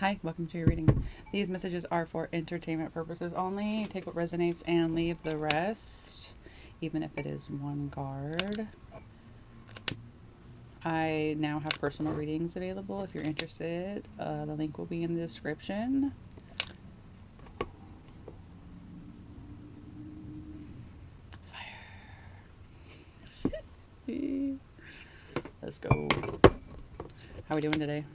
Hi, welcome to your reading. These messages are for entertainment purposes only. Take what resonates and leave the rest, even if it is one card. I now have personal readings available if you're interested. The link will be in the description. Fire. Let's go. How are we doing today?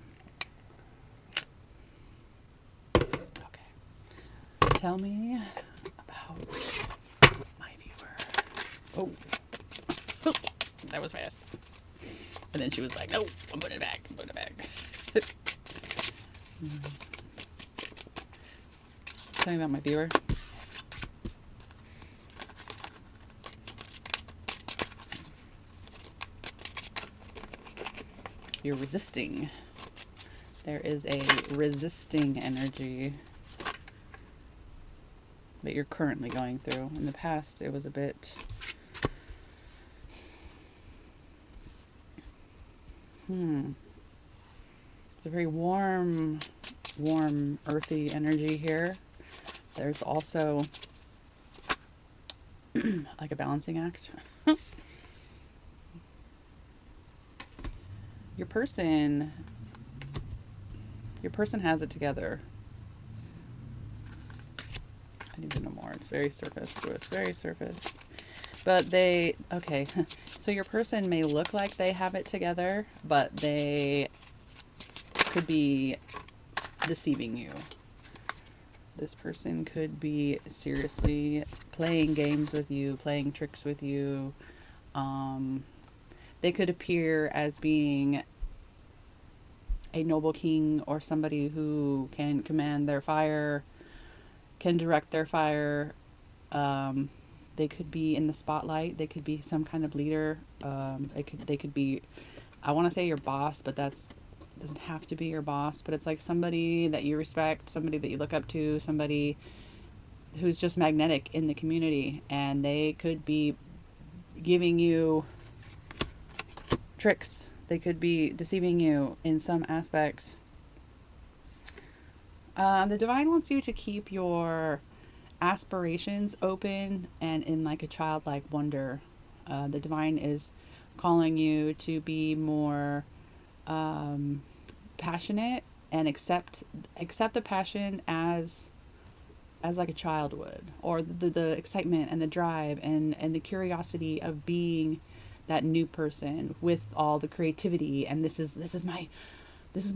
Okay. Tell me about my viewer. Oh. That was fast. And then she was like, no, I'm putting it back. I'm putting it back. Tell me about my viewer. You're resisting. There is a resisting energy that you're currently going through. In the past, it was a bit... It's a very warm, earthy energy here. There's also like a balancing act. Your person has it together. I need to know more. It's very surface. So it's very surface. But okay. So your person may look like they have it together, but they could be deceiving you. This person could be seriously playing games with you, playing tricks with you. They could appear as being a noble king or somebody who can command their fire, can direct their fire. They could be in the spotlight. They could be some kind of leader. They could be, I want to say your boss, but doesn't have to be your boss, but it's like somebody that you respect, somebody that you look up to, somebody who's just magnetic in the community, and they could be giving you tricks. They could be deceiving you in some aspects. The divine wants you to keep your aspirations open and in like a childlike wonder. The divine is calling you to be more passionate and accept the passion as like a child would, or the excitement and the drive and the curiosity of being that new person with all the creativity, and this is my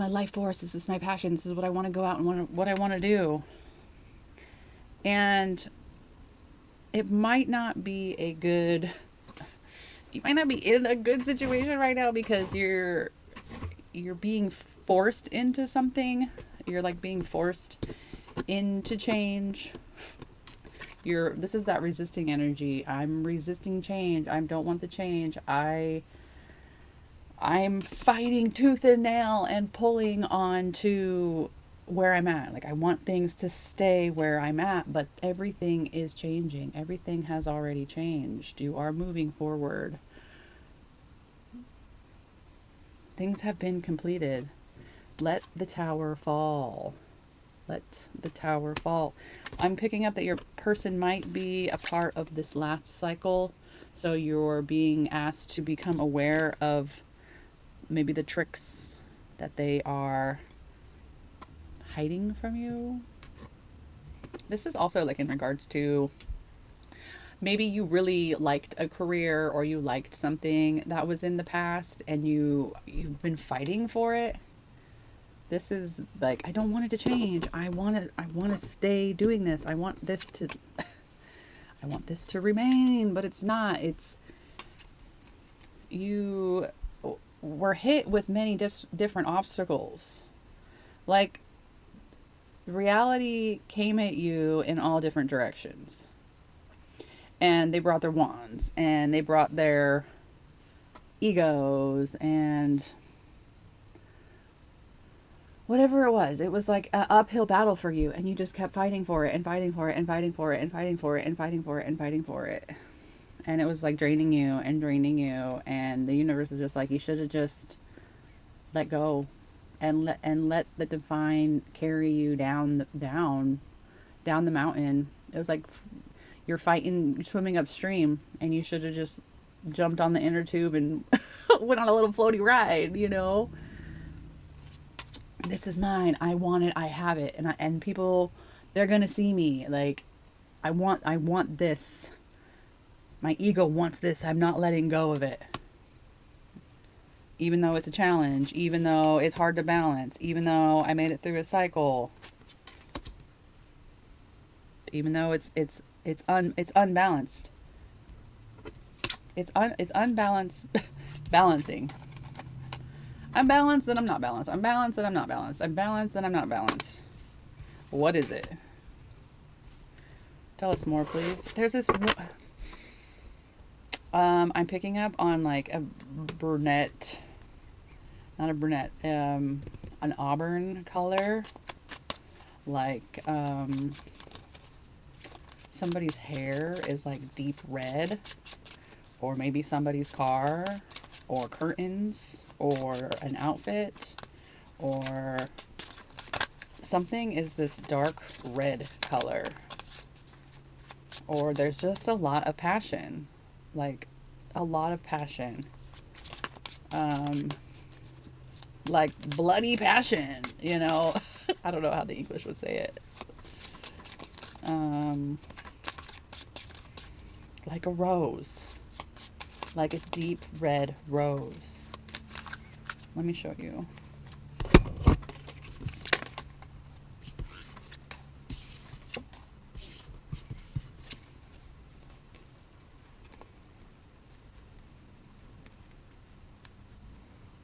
life force, this is my passion, this is what I want to go out and what I want to do. And it might not be you might not be in a good situation right now because you're being forced into something. You're like being forced into change. This is that resisting energy. I'm resisting change. I don't want the change. I'm fighting tooth and nail and pulling on to where I'm at. Like, I want things to stay where I'm at, but everything is changing. Everything has already changed. You are moving forward. Things have been completed. Let the tower fall. Let the tower fall. I'm picking up that your person might be a part of this last cycle. So you're being asked to become aware of maybe the tricks that they are hiding from you. This is also like in regards to maybe you really liked a career or you liked something that was in the past and you've been fighting for it. This is like, I don't want it to change. I want to stay doing this. I want this to remain, but it's not. You were hit with many different obstacles. Like, reality came at you in all different directions. And they brought their wands and they brought their egos and whatever it was like an uphill battle for you, and you just kept fighting for it and fighting for it and fighting for it and fighting for it and fighting for it and fighting for it. And it was like draining you and draining you, and the universe is just like, you should have just let go and let the divine carry you down the mountain. It was like you're fighting, swimming upstream, and you should have just jumped on the inner tube and went on a little floaty ride, you know? This is mine. I want it. I have it. And people, they're going to see me. Like, I want this. My ego wants this. I'm not letting go of it. Even though it's a challenge, even though it's hard to balance, even though I made it through a cycle, even though it's unbalanced. It's unbalanced balancing. I'm balanced, then I'm not balanced. I'm balanced, then I'm not balanced. I'm balanced, then I'm not balanced. What is it? Tell us more, please. There's this. I'm picking up on like a brunette, not a brunette, an auburn color, like somebody's hair is like deep red, or maybe somebody's car, or curtains, or an outfit, or something is this dark red color, or there's just a lot of passion, like a lot of passion, like bloody passion, you know. I don't know how the English would say it. Like a rose, like a deep red rose. Let me show you.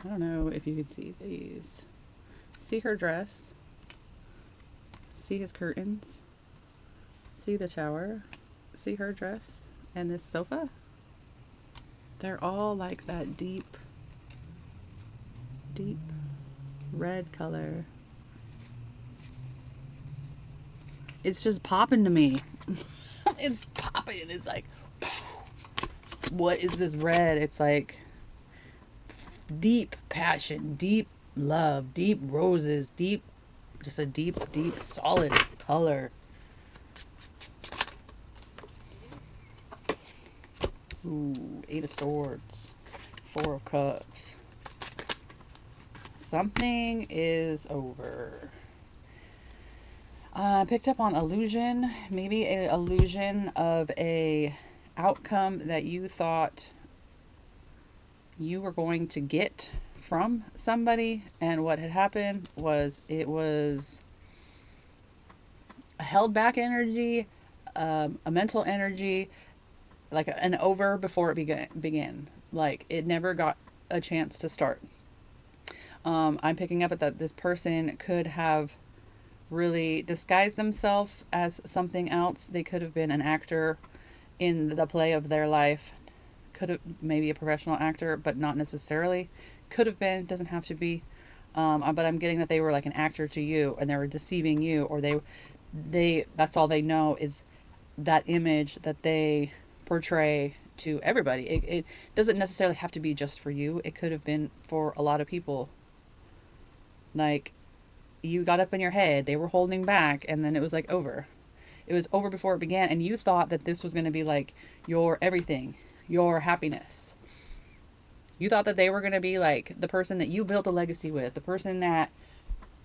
I don't know if you could see these. See her dress. See his curtains. See the shower. See her dress and this sofa. They're all like that deep red color. It's just popping to me. It's popping. It's like, what is this red? It's like deep passion, deep love, deep roses, just a deep, solid color. Ooh, 8 of Swords, 4 of Cups. Something is over. I picked up on illusion, maybe an illusion of a outcome that you thought you were going to get from somebody, and what had happened was it was a held back energy, a mental energy, like an over before it began. Like it never got a chance to start. I'm picking up at that this person could have really disguised themselves as something else. They could have been an actor in the play of their life. Could have maybe a professional actor, but not necessarily. Could have been, doesn't have to be. But I'm getting that they were like an actor to you, and they were deceiving you, or they that's all they know is that image that they portray to everybody. It doesn't necessarily have to be just for you. It could have been for a lot of people. Like, you got up in your head, they were holding back, and then it was like over. It was over before it began, and you thought that this was going to be like your everything, your happiness. You thought that they were going to be like the person that you built a legacy with, the person that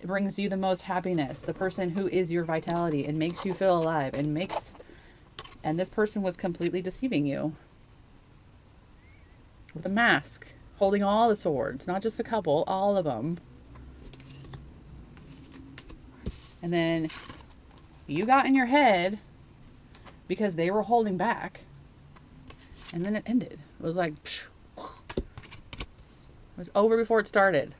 brings you the most happiness, the person who is your vitality and makes you feel alive and this person was completely deceiving you. With a mask, holding all the swords, not just a couple, all of them. And then you got in your head because they were holding back. And then it ended. It was like, phew. It was over before it started.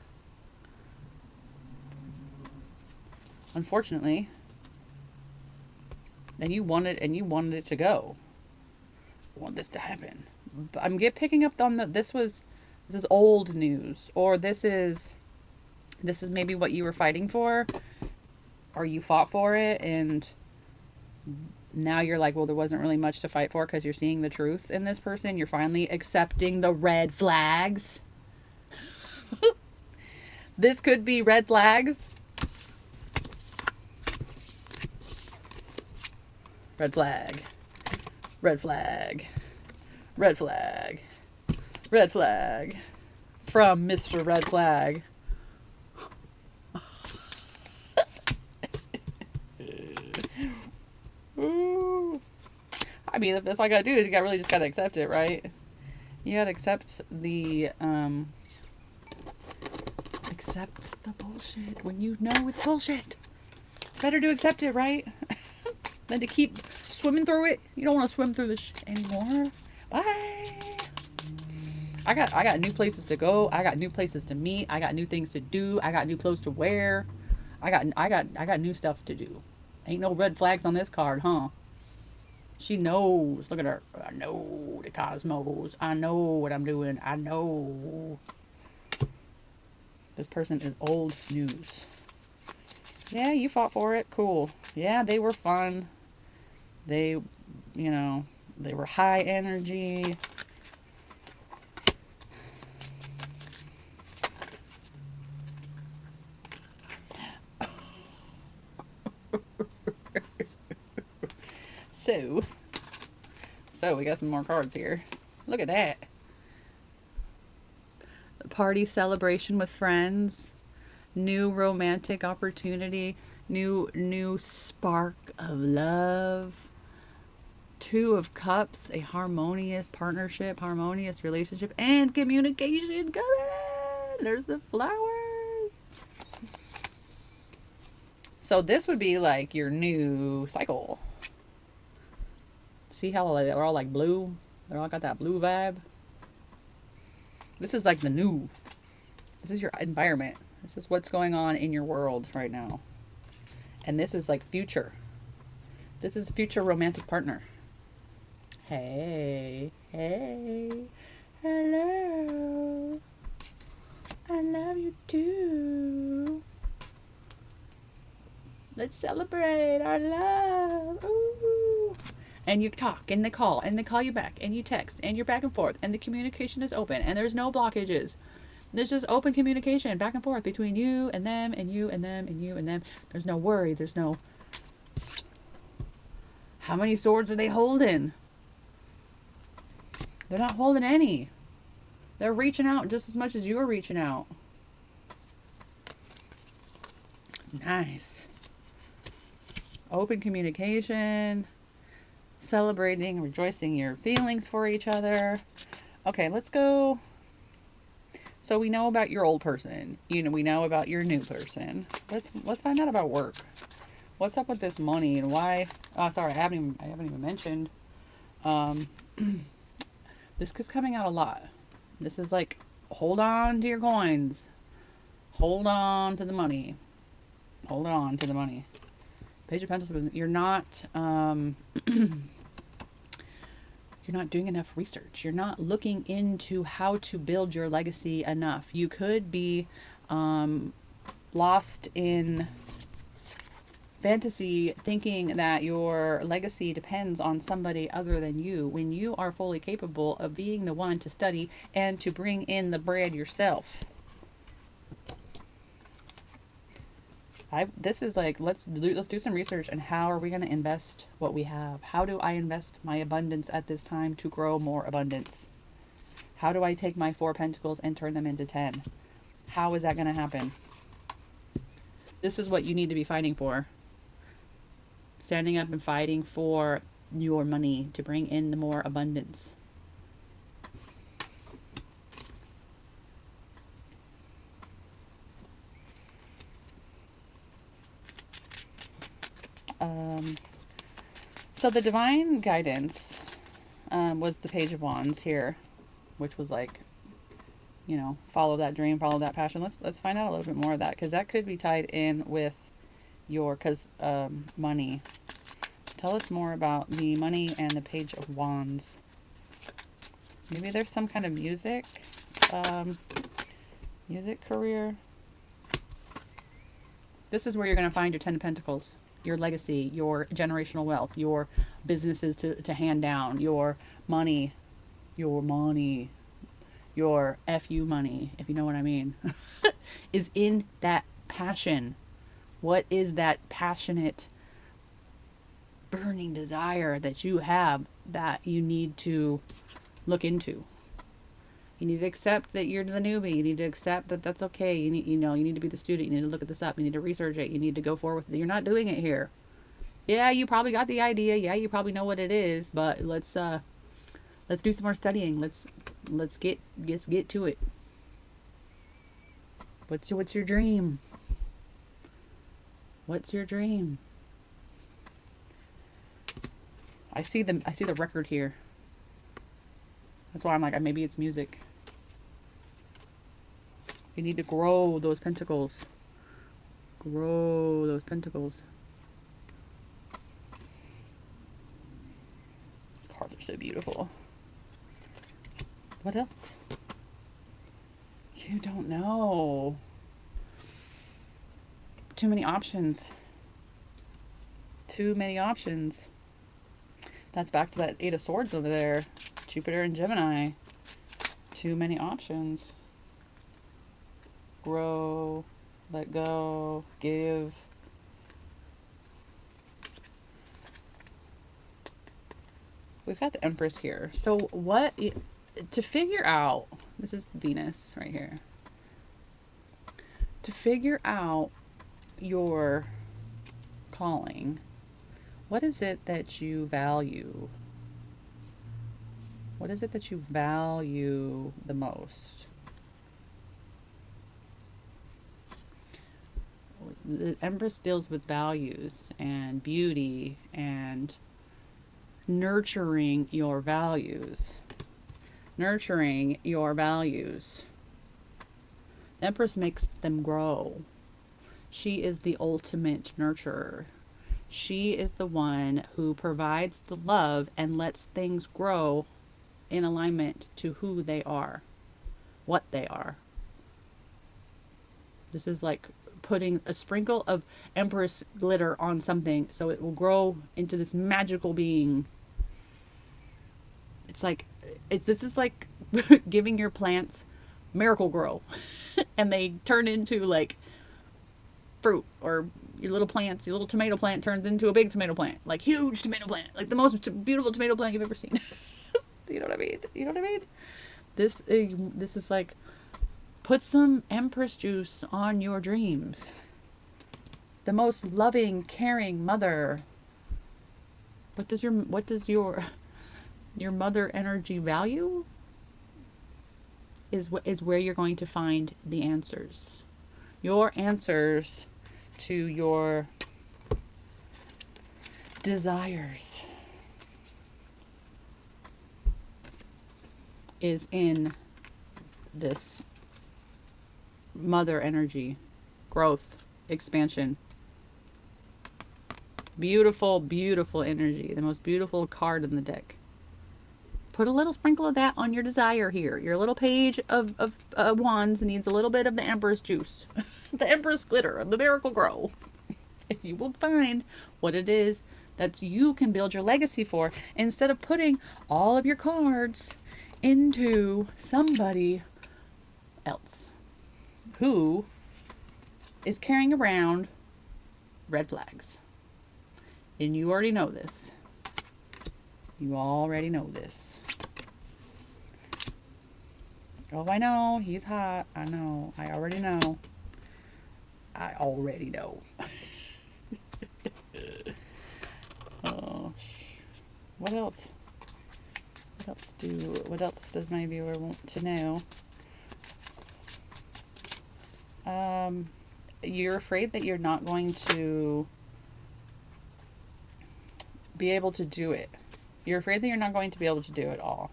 Unfortunately. And you wanted it to go. You want this to happen. But I'm picking up on this is old news, or this is maybe what you were fighting for, or you fought for it, and now you're like, well, there wasn't really much to fight for because you're seeing the truth in this person. You're finally accepting the red flags. This could be red flags. Red flag. Red flag. Red flag. Red flag. From Mr. Red Flag. Ooh. I mean, that's all I gotta do is really just gotta accept it, right? You gotta accept the bullshit when you know it's bullshit. It's better to accept it, right? Than to keep swimming through it. You don't want to swim through this shit anymore. Bye. I got new places to go. I got new places to meet. I got new things to do. I got new clothes to wear. I got new stuff to do. Ain't no red flags on this card, huh? She knows. Look at her. I know the cosmos. I know what I'm doing. I know. This person is old news. Yeah, you fought for it. Cool. Yeah, they were fun. They, they were high energy. So we got some more cards here. Look at that. Party celebration with friends. New romantic opportunity. New spark of love. Two of Cups, a harmonious partnership, harmonious relationship, and communication. Come on. There's the flowers. So this would be like your new cycle. See how they're all like blue? They're all got that blue vibe. This is like the new. This is your environment. This is what's going on in your world right now. And this is like future. This is a future romantic partner. Hey, hello. I love you too. Let's celebrate our love. Ooh. And you talk, and they call you back, and you text, and you're back and forth, and the communication is open, and there's no blockages. There's just open communication back and forth between you and them, and you and them, and you and them. There's no worry. There's no... How many swords are they holding? They're not holding any. They're reaching out just as much as you're reaching out. It's nice. Open communication. Celebrating, rejoicing your feelings for each other. Okay, let's go. So we know about your old person. We know about your new person. Let's find out about work. What's up with this money and why? Oh, sorry, I haven't even mentioned. This is coming out a lot. This is like, hold on to your coins. Hold on to the money. Hold on to the money. Page of Pentacles. You're not doing enough research. You're not looking into how to build your legacy enough. You could be lost in fantasy thinking that your legacy depends on somebody other than you, when you are fully capable of being the one to study and to bring in the bread yourself. This is like, let's do some research on how are we going to invest what we have. How do I invest my abundance at this time to grow more abundance? How do I take my 4 pentacles and turn them into 10? How is that going to happen? This is what you need to be fighting for. Standing up and fighting for your money to bring in the more abundance. So the divine guidance was the Page of Wands here, which was like, follow that dream, follow that passion. Let's find out a little bit more of that, because that could be tied in with your money. Tell us more about the money and the Page of Wands. Maybe there's some kind of music career. This is where you're going to find your 10 of Pentacles. Your legacy, your generational wealth, your businesses to hand down, your money, your FU money, if you know what I mean, is in that passion. What is that passionate, burning desire that you have that you need to look into? You need to accept that you're the newbie. You need to accept that that's okay. You need to be the student. You need to look at this up. You need to research it. You need to go forward with it. You're not doing it here. Yeah, you probably got the idea. Yeah, you probably know what it is, but let's do some more studying. Let's get to it. What's your dream? What's your dream? I see the record here. That's why I'm like, maybe it's music. You need to grow those pentacles. Grow those pentacles. These cards are so beautiful. What else? You don't know. Too many options. Too many options. That's back to that Eight of Swords over there. Jupiter and Gemini. Too many options. Grow, let go, give. We've got the Empress here. So what, to figure out, this is Venus right here. To figure out your calling, what is it that you value? What is it that you value the most? The Empress deals with values and beauty and nurturing your values. Nurturing your values. The Empress makes them grow. She is the ultimate nurturer. She is the one who provides the love and lets things grow in alignment to who they are, what they are. This is like putting a sprinkle of Empress glitter on something so it will grow into this magical being. It's like, this is like giving your plants miracle grow and they turn into like fruit, or your little plants, your little tomato plant turns into a big tomato plant, like huge tomato plant, like the most beautiful tomato plant you've ever seen. You know what I mean? You know what I mean? This is like, put some Empress juice on your dreams. The most loving, caring mother. What does your mother energy value? Is where you're going to find the answers. Your answers to your desires is in this mother energy, growth, expansion. Beautiful, beautiful energy. The most beautiful card in the deck. Put a little sprinkle of that on your desire here. Your little page of wands needs a little bit of the Empress juice. The Empress glitter, the miracle grow. And you will find what it is that you can build your legacy for, instead of putting all of your cards into somebody else who is carrying around red flags. And you already know this. You already know this. Oh, I know. He's hot. I know. I already know. I already know. Oh, what else? What else does my viewer want to know? You're afraid that you're not going to be able to do it. You're afraid that you're not going to be able to do it all.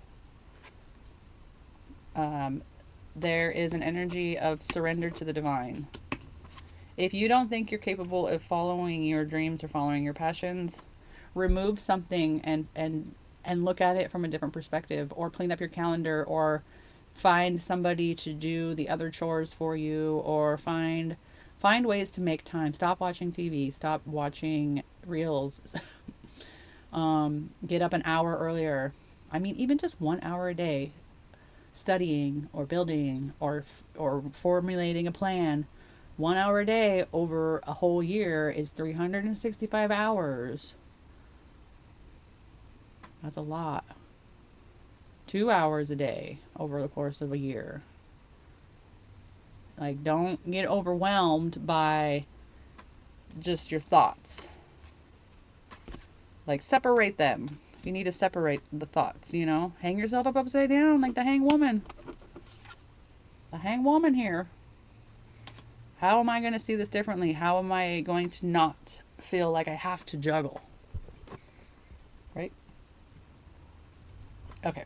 There is an energy of surrender to the divine. If you don't think you're capable of following your dreams or following your passions, remove something and look at it from a different perspective, or clean up your calendar, or find somebody to do the other chores for you, or find ways to make time. Stop watching TV. Stop watching reels. Get up an hour earlier. I mean, even just 1 hour a day. studying or building or formulating a plan. 1 hour a day over a whole year is 365 hours. That's a lot. 2 hours a day over the course of a year. Like, don't get overwhelmed by just your thoughts. Like, separate them. You need to separate the thoughts, you know? Hang yourself up upside down like the hang woman. The hang woman here. How am I going to see this differently? How am I going to not feel like I have to juggle? Right? Okay.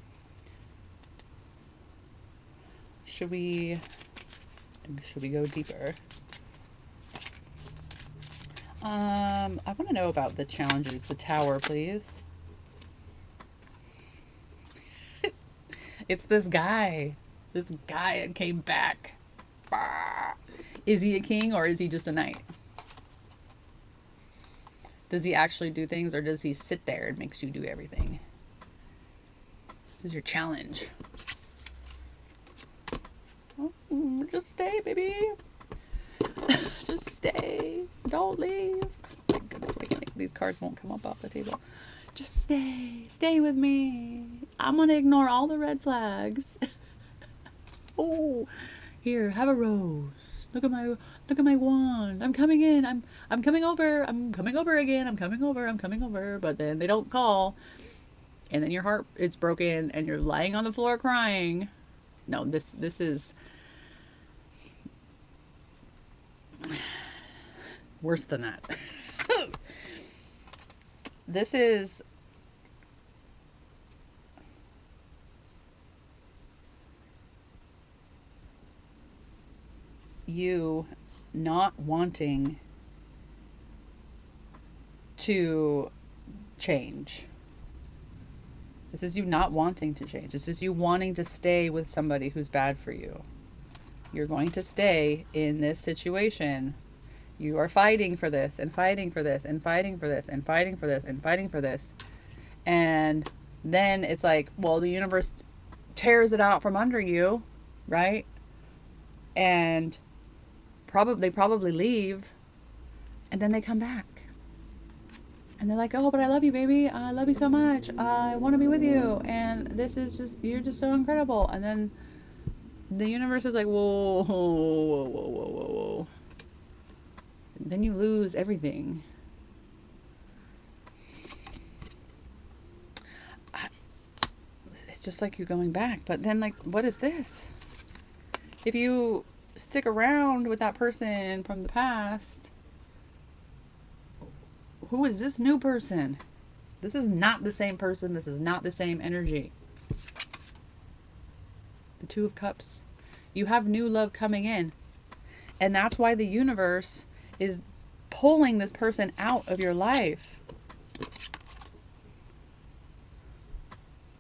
Should we go deeper? I want to know about the challenges. The tower, please. It's this guy. This guy that came back. Is he a king or is he just a knight? Does he actually do things or does he sit there and makes you do everything? This is your challenge. Oh, just stay, baby. Just stay. Don't leave. My goodness, these cards won't come up off the table. Just stay. Stay with me. I'm going to ignore all the red flags. Oh, here, have a rose. Look at my wand. I'm coming in. I'm coming over. I'm coming over again. I'm coming over. But then they don't call. And then your heart is broken and you're lying on the floor crying. No, this is worse than that. This is you not wanting to change. This is you not wanting to change. This is you wanting to stay with somebody who's bad for you. You're going to stay in this situation. You are fighting for this and fighting for this and fighting for this and fighting for this and fighting for this. And then it's like, well, the universe tears it out from under you, right? And they probably leave and then they come back. And they're like, oh, but I love you, baby. I love you so much. I want to be with you. And this is just, you're just so incredible. And then the universe is like, whoa, whoa, whoa, whoa, whoa, whoa. And then you lose everything. It's just like you're going back. But then, like, what is this? If you stick around with that person from the past, who is this new person? This is not the same person. This is not the same energy. The Two of Cups. You have new love coming in. And that's why the universe is pulling this person out of your life.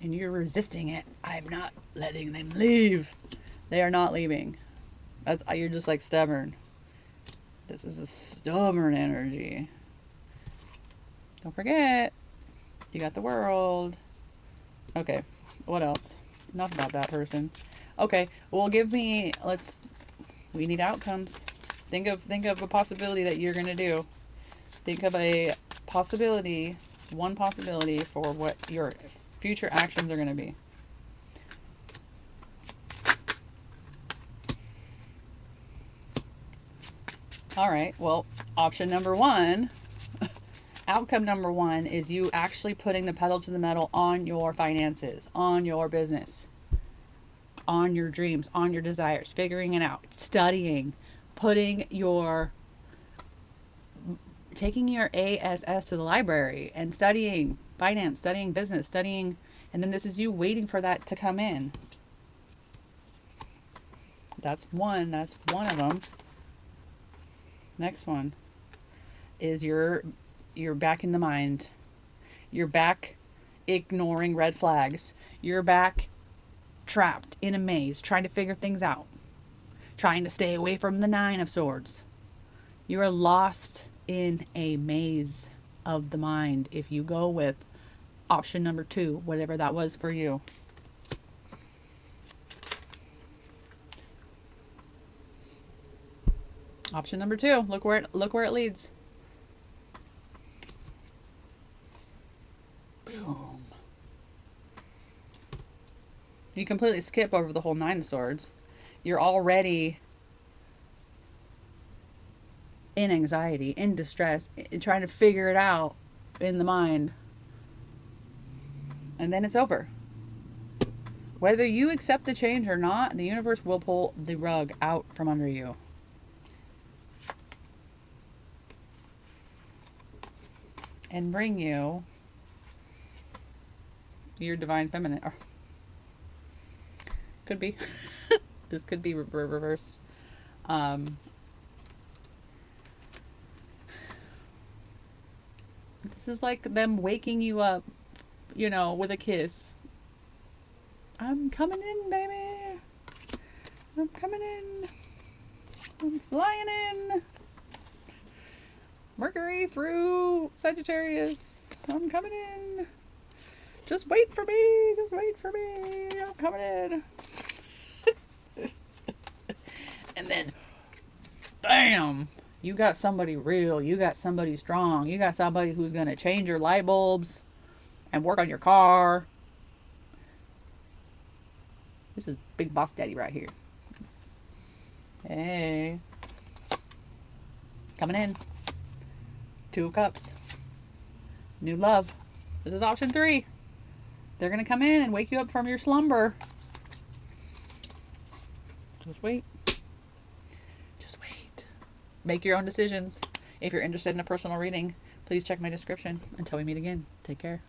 And you're resisting it. I'm not letting them leave. They are not leaving. You're just like stubborn. This is a stubborn energy. Don't forget, you got the World. Okay, what else? Enough about that person. Okay, well, we need outcomes. Think of a possibility that you're gonna do. Think of a possibility, one possibility for what your future actions are gonna be. All right, well, option number one. Outcome number one is you actually putting the pedal to the metal on your finances, on your business, on your dreams, on your desires, figuring it out, studying, taking your ASS to the library and studying finance, studying business, and then this is you waiting for that to come in. That's one of them. Next one is you're back in the mind. You're back ignoring red flags. You're back trapped in a maze, trying to figure things out. Trying to stay away from the Nine of Swords. You are lost in a maze of the mind if you go with option number two, whatever that was for you. Option number 2. Look where it leads. Boom. You completely skip over the whole 9 of Swords. You're already in anxiety, in distress, trying to figure it out in the mind. And then it's over. Whether you accept the change or not, the universe will pull the rug out from under you. And bring you your divine feminine. Or could be. This could be reversed. This is like them waking you up, you know, with a kiss. I'm coming in, baby. I'm coming in. I'm flying in. Mercury through Sagittarius. I'm coming in. Just wait for me. Just wait for me. I'm coming in. And then, bam. You got somebody real. You got somebody strong. You got somebody who's going to change your light bulbs and work on your car. This is Big Boss Daddy right here. Hey. Coming in. 2 of Cups. New love. This is option 3. They're going to come in and wake you up from your slumber. Just wait. Just wait. Make your own decisions. If you're interested in a personal reading, please check my description. Until we meet again, take care.